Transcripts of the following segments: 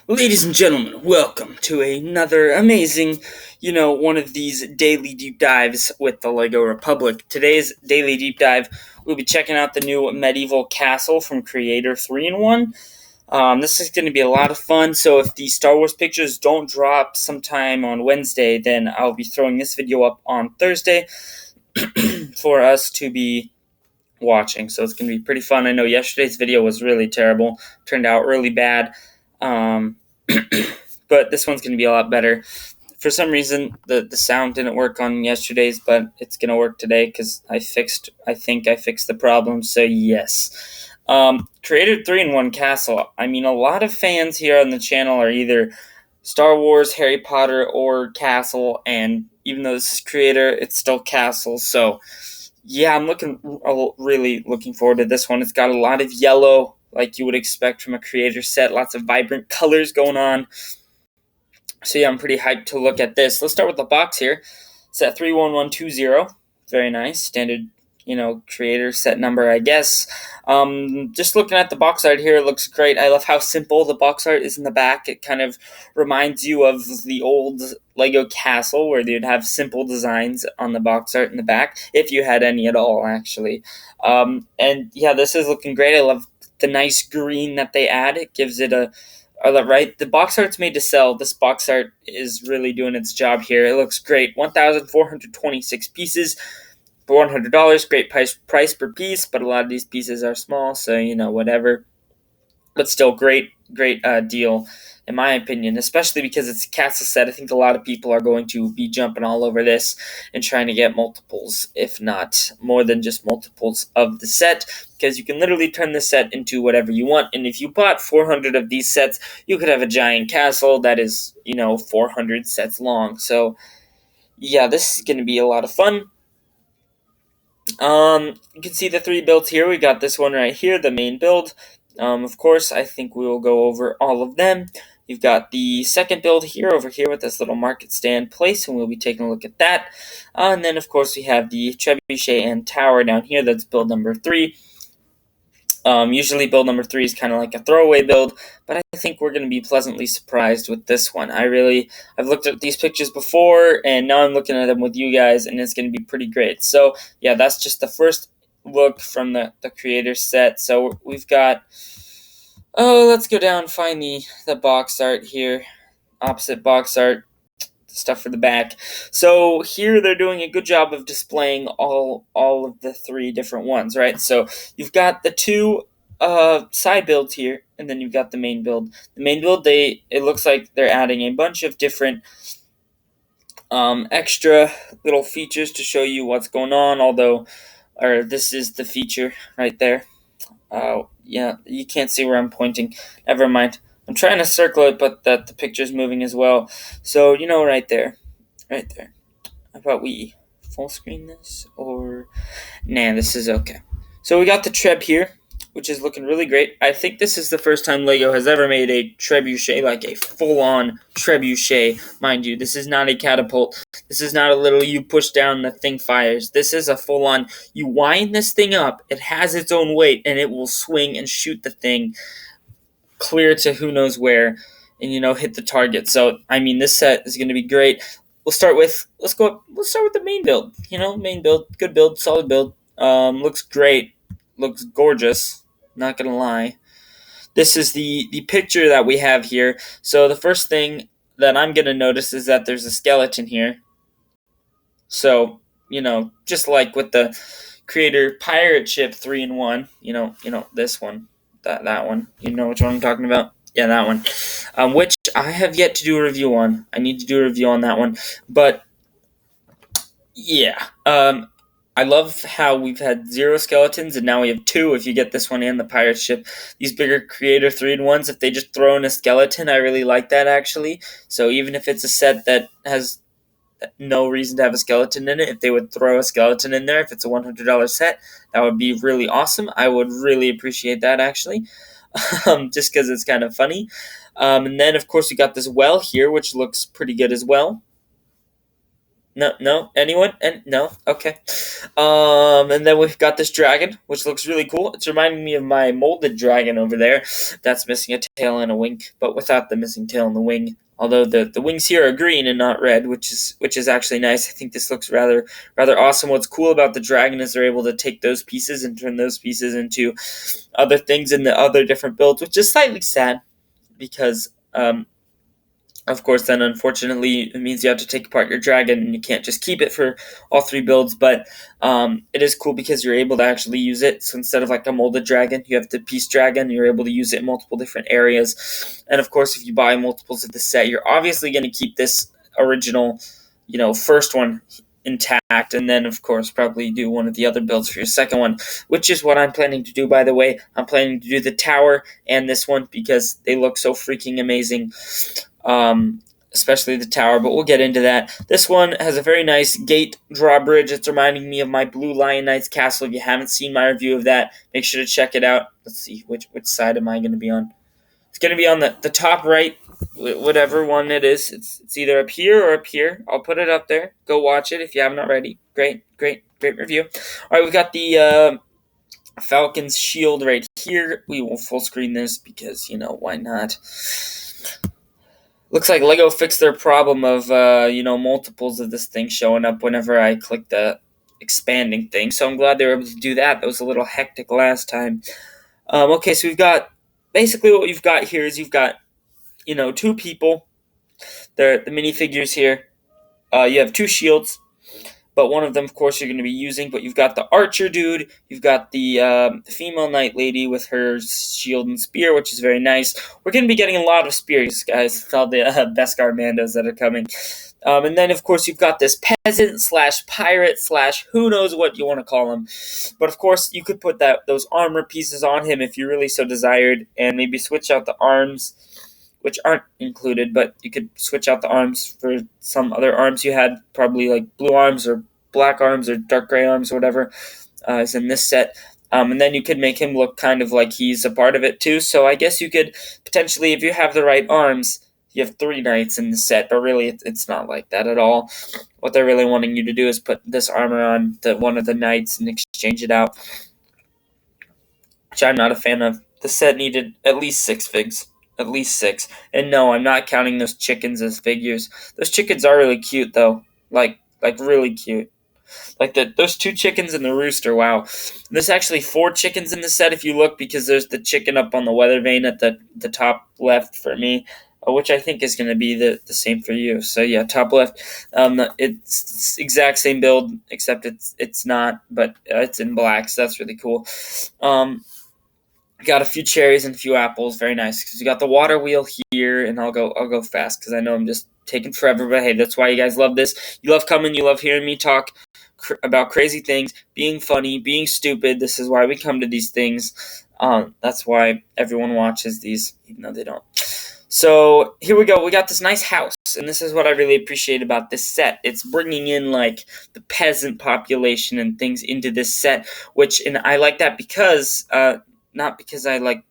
Ladies and gentlemen, welcome to another amazing, one of these daily deep dives with the LEGO Republic. Today's daily deep dive, we'll be checking out the new medieval castle from Creator 3-in-1. This is going to be a lot of fun, so if the Star Wars pictures don't drop sometime on Wednesday, then I'll be throwing this video up on Thursday for us to be watching. So it's going to be pretty fun. I know yesterday's video was really terrible, turned out really bad. Um, but this one's going to be a lot better. For some reason, the sound didn't work on yesterday's, but it's going to work today because I think I fixed the problem. So yes. Created 3-in-1 Castle. I mean, a lot of fans here on the channel are either Star Wars, Harry Potter, or Castle, and even though this is Creator, it's still Castle. So yeah, I'm really looking forward to this one. It's got a lot of yellow, like you would expect from a Creator set. Lots of vibrant colors going on. So yeah, I'm pretty hyped to look at this. Let's start with the box here. It's at 31120. Very nice. Standard, Creator set number, I guess. Just looking at the box art here, it looks great. I love how simple the box art is in the back. It kind of reminds you of the old Lego Castle, where they'd have simple designs on the box art in the back, if you had any at all, actually. And yeah, this is looking great. I love the nice green that they add. It gives it right. The box art's made to sell. This box art is really doing its job here. It looks great. 1,426 pieces for $100. Great price per piece, but a lot of these pieces are small, so whatever. But still, great deal in my opinion, especially because it's a castle set. I think a lot of people are going to be jumping all over this and trying to get multiples, if not more than just multiples of the set, because you can literally turn the set into whatever you want. And if you bought 400 of these sets, you could have a giant castle that is, 400 sets long. So yeah, this is going to be a lot of fun. You can see the three builds here. We got this one right here, the main build. Of course, I think we will go over all of them. You've got the second build here, over here with this little market stand place, and we'll be taking a look at that. And then, of course, we have the trebuchet and tower down here. That's build number 3. Usually build number 3 is kind of like a throwaway build, but I think we're going to be pleasantly surprised with this one. I've looked at these pictures before, and now I'm looking at them with you guys, and it's going to be pretty great. So yeah, that's just the first look from the Creator set. So we've got, let's go down and find the box art here, opposite box art, stuff for the back. So here they're doing a good job of displaying all of the 3 different ones, right? So you've got the 2 side builds here, and then you've got the main build. The main build, it looks like they're adding a bunch of different extra little features to show you what's going on, or this is the feature right there. Yeah, you can't see where I'm pointing. Never mind. I'm trying to circle it, but the picture's moving as well. So, right there. Right there. How about we full screen this? Or, nah, this is okay. So we got the treb here, which is looking really great. I think this is the first time LEGO has ever made a trebuchet, like a full-on trebuchet. Mind you, this is not a catapult. This is not a little you push down, the thing fires. This is a full-on, you wind this thing up, it has its own weight, and it will swing and shoot the thing clear to who knows where, and hit the target. So I mean, this set is going to be great. Let's start with the main build. Main build, good build, solid build. Looks great, looks gorgeous. Not gonna lie. This is the picture that we have here. So the first thing that I'm gonna notice is that there's a skeleton here. So just like with the Creator pirate ship 3-in-1, this one, that one, you know which one I'm talking about. Yeah, that one. Which I have yet to do a review on. I need to do a review on that one. But yeah, I love how we've had 0 skeletons and now we have 2 if you get this one and the pirate ship. These bigger Creator 3-in-1s, if they just throw in a skeleton, I really like that actually. So even if it's a set that has no reason to have a skeleton in it, if they would throw a skeleton in there, if it's a $100 set, that would be really awesome. I would really appreciate that actually. Just because it's kind of funny. And then, of course, we got this well here, which looks pretty good as well. No, anyone? And no, okay. And then we've got this dragon, which looks really cool. It's reminding me of my molded dragon over there. That's missing a tail and a wing, but without the missing tail and the wing. Although the wings here are green and not red, which is actually nice. I think this looks rather awesome. What's cool about the dragon is they're able to take those pieces and turn those pieces into other things in the other different builds, which is slightly sad because of course, then unfortunately, it means you have to take apart your dragon and you can't just keep it for all three builds. But it is cool because you're able to actually use it. So instead of like a molded dragon, you have the piece dragon. You're able to use it in multiple different areas. And of course, if you buy multiples of the set, you're obviously going to keep this original, first one intact, and then of course probably do one of the other builds for your second one, which is what I'm planning to do. By the way, I'm planning to do the tower and this one because they look so freaking amazing. Especially the tower, but we'll get into that. This one has a very nice gate drawbridge. It's reminding me of my Blue Lion Knight's castle. If you haven't seen my review of that, make sure to check it out. Let's see, which side am I going to be on? It's going to be on the top right, whatever one it is. It's either up here or up here. I'll put it up there. Go watch it if you haven't already. Great review. All right, we've got the Falcon's shield right here. We will full screen this because, why not? Looks like Lego fixed their problem of, multiples of this thing showing up whenever I click the expanding thing. So I'm glad they were able to do that. That was a little hectic last time. Okay, so we've got, basically what you've got here is you've got, two people. They're the minifigures here. You have two shields, but one of them, of course, you're going to be using. But you've got the archer dude. You've got the female knight lady with her shield and spear, which is very nice. We're going to be getting a lot of spears, guys. With all the Beskar Mandos that are coming. And then, of course, you've got this peasant slash pirate slash who knows what you want to call him. But, of course, you could put those armor pieces on him if you really so desired, and maybe switch out the arms, which aren't included, but you could switch out the arms for some other arms you had, probably like blue arms or black arms or dark gray arms or whatever is in this set. And then you could make him look kind of like he's a part of it too. So I guess you could potentially, if you have the right arms, you have 3 knights in the set, but really it's not like that at all. What they're really wanting you to do is put this armor on one of the knights and exchange it out, which I'm not a fan of. The set needed at least 6 figs. At least 6. And no, I'm not counting those chickens as figures. Those chickens are really cute, though. Like really cute. Like those 2 chickens and the rooster, wow. There's actually 4 chickens in the set if you look, because there's the chicken up on the weather vane at the top left for me, which I think is going to be the same for you. So yeah, top left. It's exact same build, except it's not, but it's in black, so that's really cool. Got a few cherries and a few apples. Very nice. Because you got the water wheel here, and I'll go fast because I know I'm just taking forever. But hey, that's why you guys love this. You love coming. You love hearing me talk about crazy things, being funny, being stupid. This is why we come to these things. That's why everyone watches these, even though they don't. So here we go. We got this nice house, and this is what I really appreciate about this set. It's bringing in like the peasant population and things into this set, and I like that because not because I like.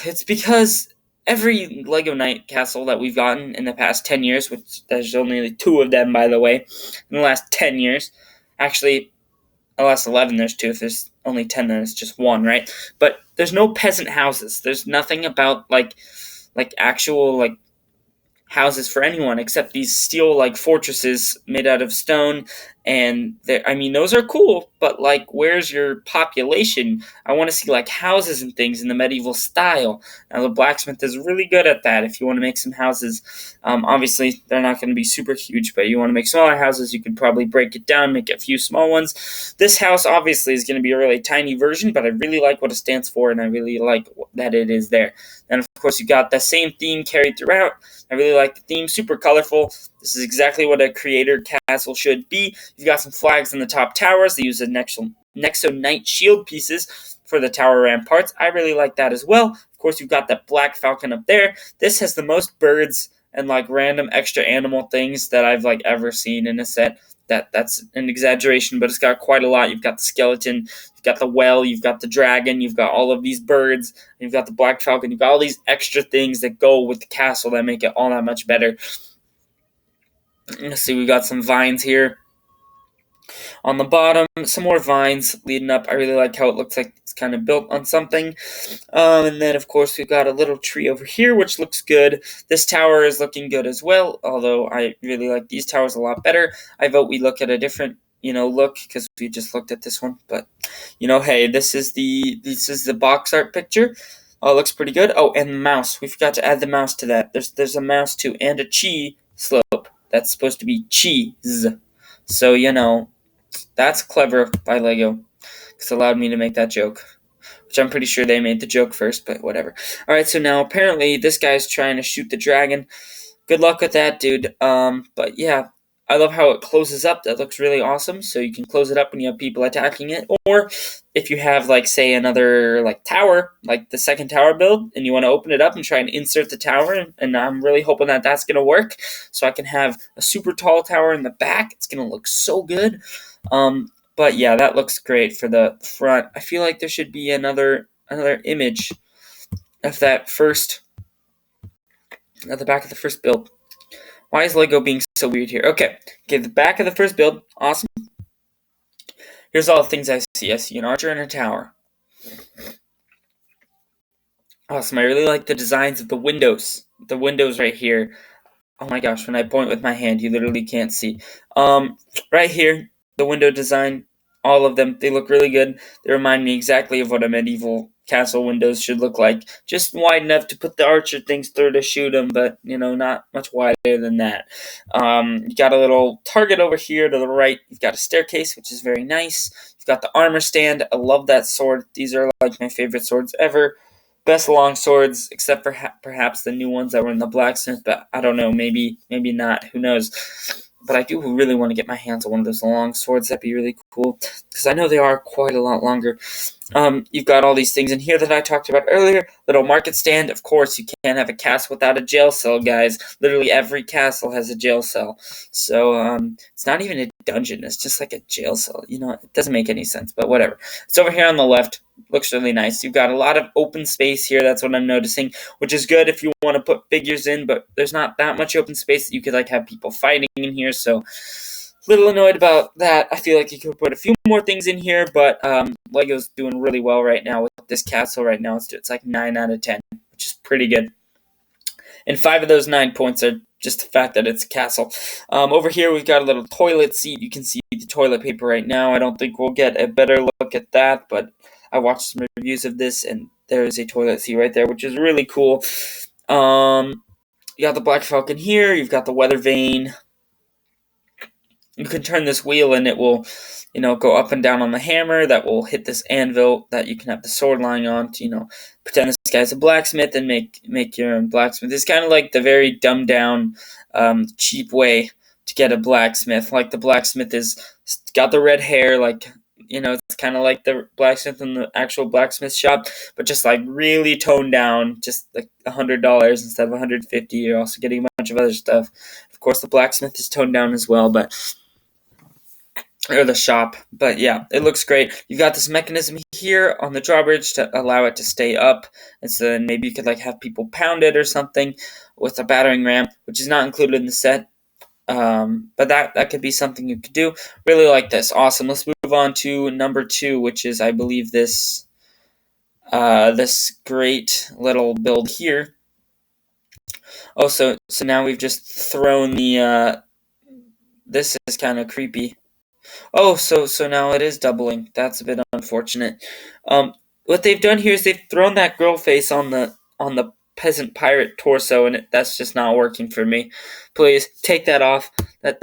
It's because every Lego Knight castle that we've gotten in the past 10 years, which there's only 2 of them, by the way, in the last 10 years. Actually, the last 11, there's 2. If there's only 10, then it's just 1, right? But there's no peasant houses. There's nothing about, like actual, houses for anyone except these steel fortresses made out of stone, and those are cool, but where's your population? I want to see houses and things in the medieval style. Now the blacksmith is really good at that. If you want to make some houses, obviously they're not going to be super huge, but you want to make smaller houses, you could probably break it down, make a few small ones. This house obviously is going to be a really tiny version, but I really like what it stands for, and I really like that it is there. And of course you got the same theme carried throughout. I really like the theme, super colorful. This is exactly what a creator castle should be. You've got some flags in the top towers. They use the Nexo Knight shield pieces for the tower ramparts. I really like that as well. Of course, you've got that black falcon up there. This has the most birds and random extra animal things that I've ever seen in a set. That's an exaggeration, but it's got quite a lot. You've got the skeleton, you've got the well, you've got the dragon, you've got all of these birds, you've got the black falcon, you've got all these extra things that go with the castle that make it all that much better. Let's see, we got some vines here. On the bottom, some more vines leading up. I really like how it looks like it's kind of built on something. And then, of course, we've got a little tree over here, which looks good. This tower is looking good as well, although I really like these towers a lot better. I vote we look at a different, look, because we just looked at this one. But, hey, this is the box art picture. Oh, it looks pretty good. Oh, and the mouse. We forgot to add the mouse to that. There's a mouse, too, and a chi slope. That's supposed to be cheese. So, that's clever by Lego. It's allowed me to make that joke. Which I'm pretty sure they made the joke first, but whatever. Alright, so now apparently this guy's trying to shoot the dragon. Good luck with that, dude. But yeah, I love how it closes up. That looks really awesome. So you can close it up when you have people attacking it. Or if you have, like, say, another, like, tower, like the second tower build, and you want to open it up and try and insert the tower, and I'm really hoping that that's going to work. So I can have a super tall tower in the back. It's going to look so good. But yeah, that looks great for the front. I feel like there should be another image of that first, at the back of the first build. Why is Lego being so weird here? Okay, the back of the first build, awesome. Here's all the things I see. I see an archer and a tower. Awesome, I really like the designs of the windows. The windows right here. Oh my gosh, when I point with my hand, you literally can't see. Right here, the window design, all of them, they look really good. They remind me exactly of what a medieval castle windows should look like. Just wide enough to put the archer things through to shoot them, but, not much wider than that. You got a little target over here to the right. You've got a staircase, which is very nice. You've got the armor stand. I love that sword. These are like my favorite swords ever. Best long swords, except for perhaps the new ones that were in the blacksmith, but I don't know, maybe not, who knows. But I do really want to get my hands on one of those long swords. That'd be really cool, because I know they are quite a lot longer. You've got all these things in here that I talked about earlier. Little market stand. Of course, you can't have a castle without a jail cell, guys. Literally every castle has a jail cell. So it's not even a dungeon. It's just like a jail cell. It doesn't make any sense, but whatever. It's over here on the left. Looks really nice. You've got a lot of open space here. That's what I'm noticing, which is good if you want to put figures in, but there's not that much open space that you could have people fighting in here. So a little annoyed about that. I feel like you could put a few more things in here, but Lego's doing really well right now with this castle. Right now, it's like 9 out of 10, which is pretty good. And 5 of those 9 points are just the fact that it's a castle. Over here, we've got a little toilet seat. You can see the toilet paper right now. I don't think we'll get a better look at that, but I watched some reviews of this, and there is a toilet seat right there, which is really cool. You got the Black Falcon here. You've got the weather vane. You can turn this wheel, and it will, go up and down on the hammer. That will hit this anvil that you can have the sword lying on to, pretend this guy's a blacksmith and make your own blacksmith. It's kind of like the very dumbed down, cheap way to get a blacksmith. Like the blacksmith is got the red hair, like. It's kind of like the blacksmith in the actual blacksmith shop, but just like really toned down, just like $100 instead of $150. You're also getting a bunch of other stuff. Of course, the blacksmith is toned down as well, or the shop. But yeah, it looks great. You've got this mechanism here on the drawbridge to allow it to stay up, and so then maybe you could have people pound it or something with a battering ram, which is not included in the set. But that could be something you could do. Really like this. Awesome. Let's move on to number 2, which is, I believe, this great little build here. Oh, so now we've just thrown the, this is kind of creepy. Oh, so now it is doubling. That's a bit unfortunate. What they've done here is they've thrown that girl face on the peasant pirate torso, and that's just not working for me. Please take that off. That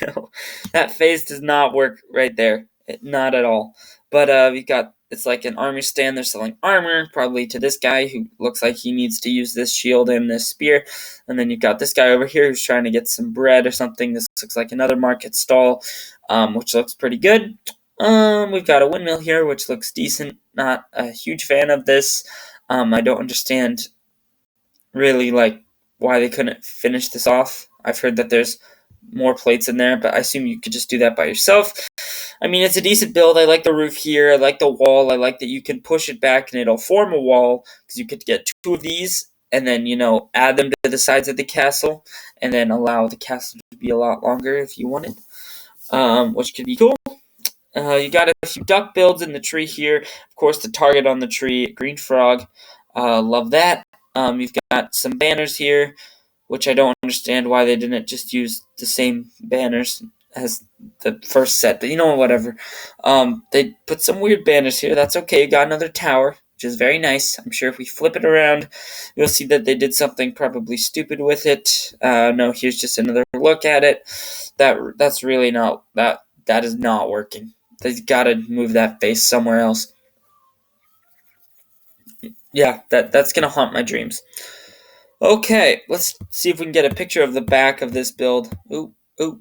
no, that face does not work right there. Not at all. But we got, it's like an armor stand. They're selling armor, probably to this guy who looks like he needs to use this shield and this spear. And then you've got this guy over here who's trying to get some bread or something. This looks like another market stall, which looks pretty good. We've got a windmill here, which looks decent. Not a huge fan of this. I don't understand really why they couldn't finish this off. I've heard that there's more plates in there, but I assume you could just do that by yourself. I mean, it's a decent build. I like the roof here. I like the wall. I like that you can push it back and it'll form a wall, because you could get 2 of these and then, add them to the sides of the castle, and then allow the castle to be a lot longer if you wanted, which could be cool. You got a few duck builds in the tree here. Of course, the target on the tree, green frog. Love that. You've got some banners here, which I don't understand why they didn't just use the same banners as the first set, but whatever. They put some weird banners here. That's okay. You got another tower, which is very nice. I'm sure if we flip it around, you'll see that they did something probably stupid with it. No, here's just another look at it. That's really not that is not working. They've got to move that face somewhere else. Yeah, that's gonna haunt my dreams. Okay, let's see if we can get a picture of the back of this build. Ooh, ooh.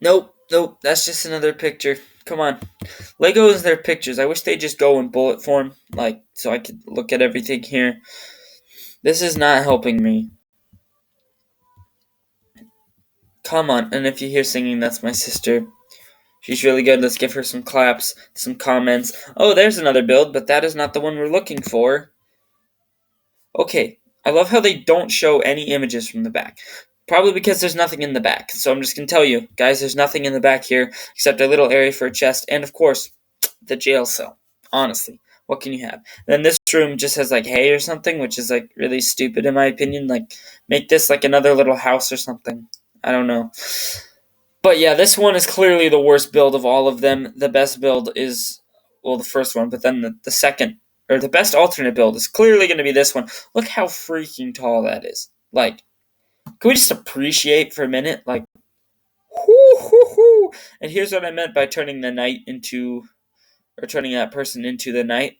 Nope, that's just another picture. Come on. Legos, their pictures. I wish they just go in bullet form, so I could look at everything here. This is not helping me. Come on, and if you hear singing, that's my sister. She's really good. Let's give her some claps, some comments. Oh, there's another build, but that is not the one we're looking for. Okay, I love how they don't show any images from the back. Probably because there's nothing in the back. So I'm just going to tell you, guys, there's nothing in the back here except a little area for a chest and, of course, the jail cell. Honestly, what can you have? Then this room just has, hay or something, which is, really stupid in my opinion. Make this, another little house or something. I don't know. But yeah, this one is clearly the worst build of all of them. The best build is, the first one, but then the second, or the best alternate build is clearly going to be this one. Look how freaking tall that is. Can we just appreciate for a minute? Whoo. And here's what I meant by turning the knight into, or turning that person into the knight.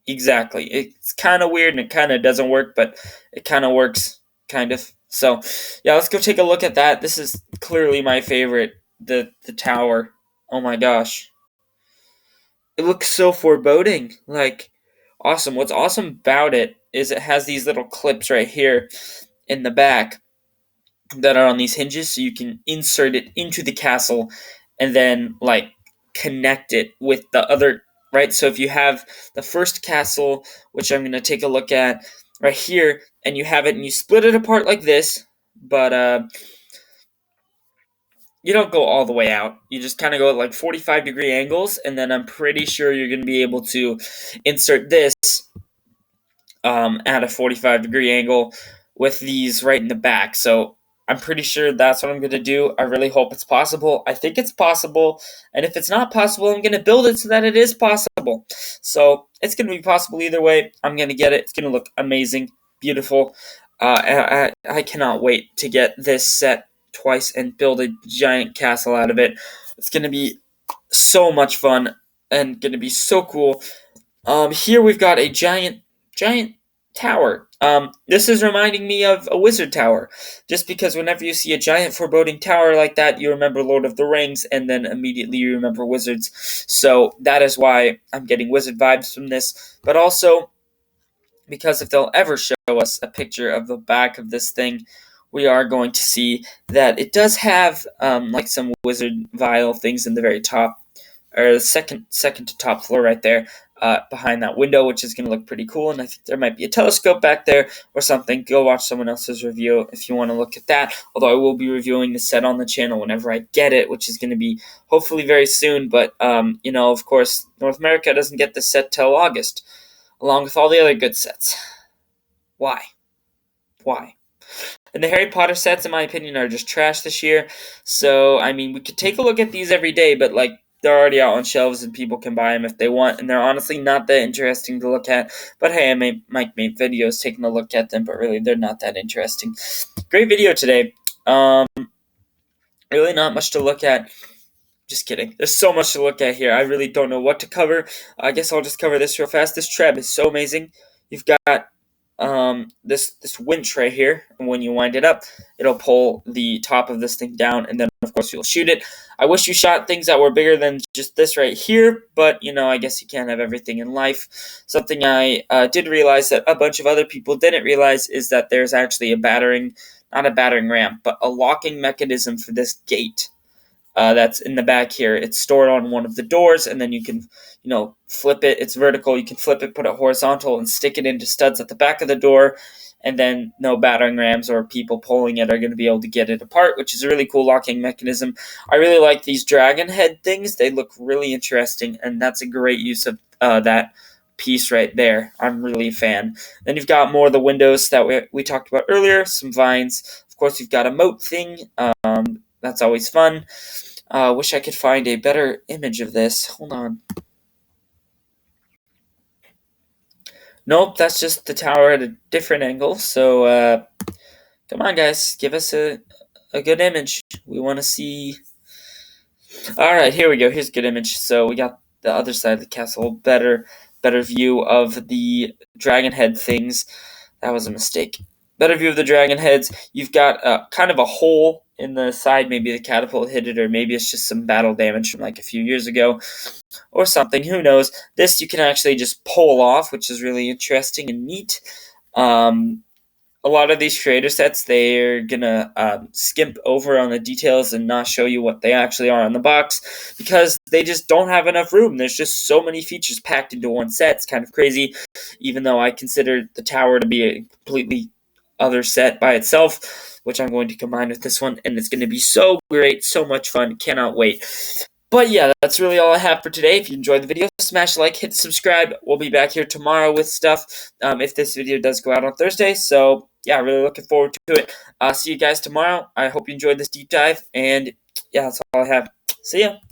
Exactly. It's kind of weird and it kind of doesn't work, but it kind of works, kind of. So, yeah, let's go take a look at that. This is clearly my favorite, the tower. Oh my gosh. It looks so foreboding. Awesome. What's awesome about it is it has these little clips right here in the back that are on these hinges, so you can insert it into the castle and then, connect it with the other, right? So if you have the first castle, which I'm going to take a look at right here, and you have it and you split it apart like this, but you don't go all the way out. You just kind of go at 45-degree angles, and then I'm pretty sure you're going to be able to insert this at a 45-degree angle with these right in the back. So I'm pretty sure that's what I'm going to do. I really hope it's possible. I think it's possible. And if it's not possible, I'm going to build it so that it is possible. So it's going to be possible either way. I'm going to get it. It's going to look amazing, beautiful. I cannot wait to get this set twice and build a giant castle out of it. It's going to be so much fun and going to be so cool. Here we've got a giant tower. This is reminding me of a wizard tower, just because whenever you see a giant foreboding tower like that, you remember Lord of the Rings, and then immediately you remember wizards. So that is why I'm getting wizard vibes from this, but also because if they'll ever show us a picture of the back of this thing, we are going to see that it does have some wizard vial things in the very top, or the second to top floor right there, behind that window, which is going to look pretty cool. And I think there might be a telescope back there or something. Go watch someone else's review if you want to look at that. Although I will be reviewing the set on the channel whenever I get it, which is going to be hopefully very soon. But, of course, North America doesn't get this set till August, along with all the other good sets. Why? And the Harry Potter sets, in my opinion, are just trash this year. So, we could take a look at these every day, but, they're already out on shelves and people can buy them if they want, and they're honestly not that interesting to look at. But hey, I might make videos taking a look at them, but really they're not that interesting. Great video today. Really not much to look at. Just kidding. There's so much to look at here. I really don't know what to cover. I guess I'll just cover this real fast. This treb is so amazing. You've got this winch right here, and when you wind it up, it'll pull the top of this thing down, and then of course you'll shoot it. I wish you shot things that were bigger than just this right here, but I guess you can't have everything in life. Something I did realize that a bunch of other people didn't realize is that there's actually not a battering ram, but a locking mechanism for this gate. that's in the back here. It's stored on one of the doors, and then you can, flip it. It's vertical. You can flip it, put it horizontal, and stick it into studs at the back of the door. And then no battering rams or people pulling it are going to be able to get it apart, which is a really cool locking mechanism. I really like these dragon head things. They look really interesting, and that's a great use of that piece right there. I'm really a fan. Then you've got more of the windows that we talked about earlier, some vines. Of course, you've got a moat thing. That's always fun. Wish I could find a better image of this. Hold on. Nope, that's just the tower at a different angle. So, come on, guys. Give us a good image. We want to see. All right, here we go. Here's a good image. So we got the other side of the castle. Better view of the dragon head things. That was a mistake. Better view of the dragon heads. You've got kind of a hole in the side. Maybe the catapult hit it, or maybe it's just some battle damage from like a few years ago or something. Who knows? This you can actually just pull off, which is really interesting and neat. A lot of these creator sets, they're gonna skimp over on the details and not show you what they actually are on the box because they just don't have enough room. There's just so many features packed into one set. It's kind of crazy, even though I consider the tower to be a completely other set by itself, which I'm going to combine with this one, and it's going to be so great, so much fun. Cannot wait. But yeah, that's really all I have for today. If you enjoyed the video, smash a like, hit subscribe. We'll be back here tomorrow with stuff if this video does go out on Thursday. So yeah, really looking forward to it. See you guys tomorrow. I hope you enjoyed this deep dive. And yeah, that's all I have. See ya.